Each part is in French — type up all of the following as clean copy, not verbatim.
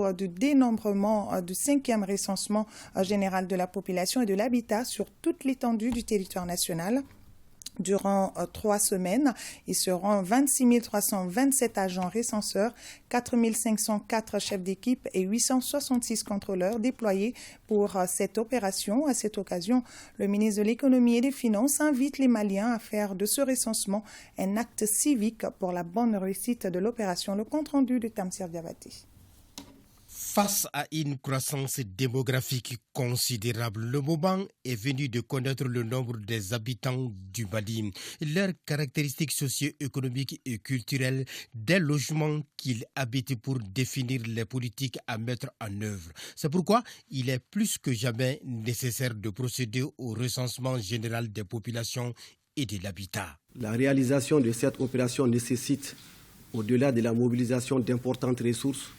cours du dénombrement du 5e recensement général de la population et de l'habitat sur toute l'étendue du territoire national. Durant 3 semaines, ils seront 26 327 agents recenseurs, 4 504 chefs d'équipe et 866 contrôleurs déployés pour cette opération. À cette occasion, le ministre de l'Économie et des Finances invite les Maliens à faire de ce recensement un acte civique pour la bonne réussite de l'opération. Le compte-rendu de Tamsir Diabaté. Face à une croissance démographique considérable, le moment est venu de connaître le nombre des habitants du Mali, leurs caractéristiques socio-économiques et culturelles, des logements qu'ils habitent pour définir les politiques à mettre en œuvre. C'est pourquoi il est plus que jamais nécessaire de procéder au recensement général des populations et de l'habitat. La réalisation de cette opération nécessite, au-delà de la mobilisation d'importantes ressources,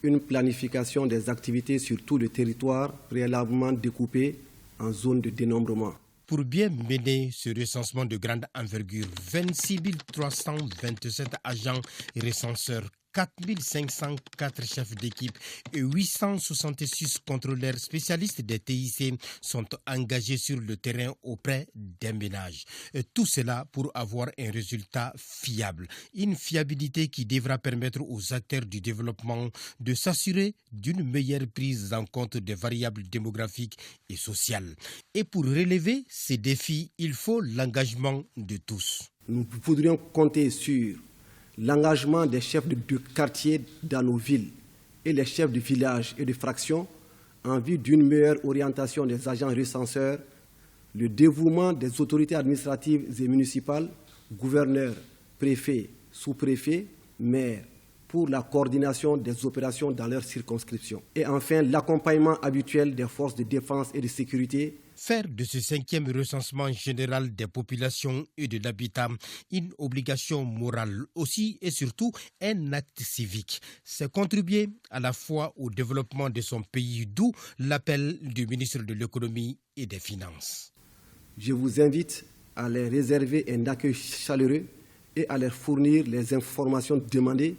une planification des activités sur tout le territoire préalablement découpée en zones de dénombrement. Pour bien mener ce recensement de grande envergure, 26 327 agents recenseurs, 4 504 chefs d'équipe et 866 contrôleurs spécialistes des TIC sont engagés sur le terrain auprès des ménages. Tout cela pour avoir un résultat fiable. Une fiabilité qui devra permettre aux acteurs du développement de s'assurer d'une meilleure prise en compte des variables démographiques et sociales. Et pour relever ces défis, il faut l'engagement de tous. Nous voudrions compter sur l'engagement des chefs de quartier dans nos villes et les chefs de village et de fractions en vue d'une meilleure orientation des agents recenseurs, le dévouement des autorités administratives et municipales, gouverneurs, préfets, sous-préfets, maires, pour la coordination des opérations dans leur circonscription. Et enfin, l'accompagnement habituel des forces de défense et de sécurité. Faire de ce 5e recensement général des populations et de l'habitat une obligation morale aussi et surtout un acte civique. C'est contribuer à la fois au développement de son pays, d'où l'appel du ministre de l'Économie et des Finances. Je vous invite à leur réserver un accueil chaleureux et à leur fournir les informations demandées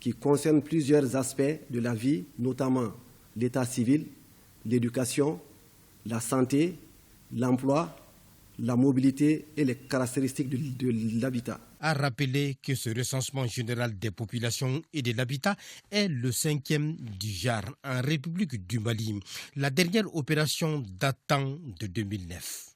qui concernent plusieurs aspects de la vie, notamment l'état civil, l'éducation, la santé, l'emploi, la mobilité et les caractéristiques de l'habitat. A rappeler que ce recensement général des populations et de l'habitat est le 5e du genre en République du Mali, la dernière opération datant de 2009.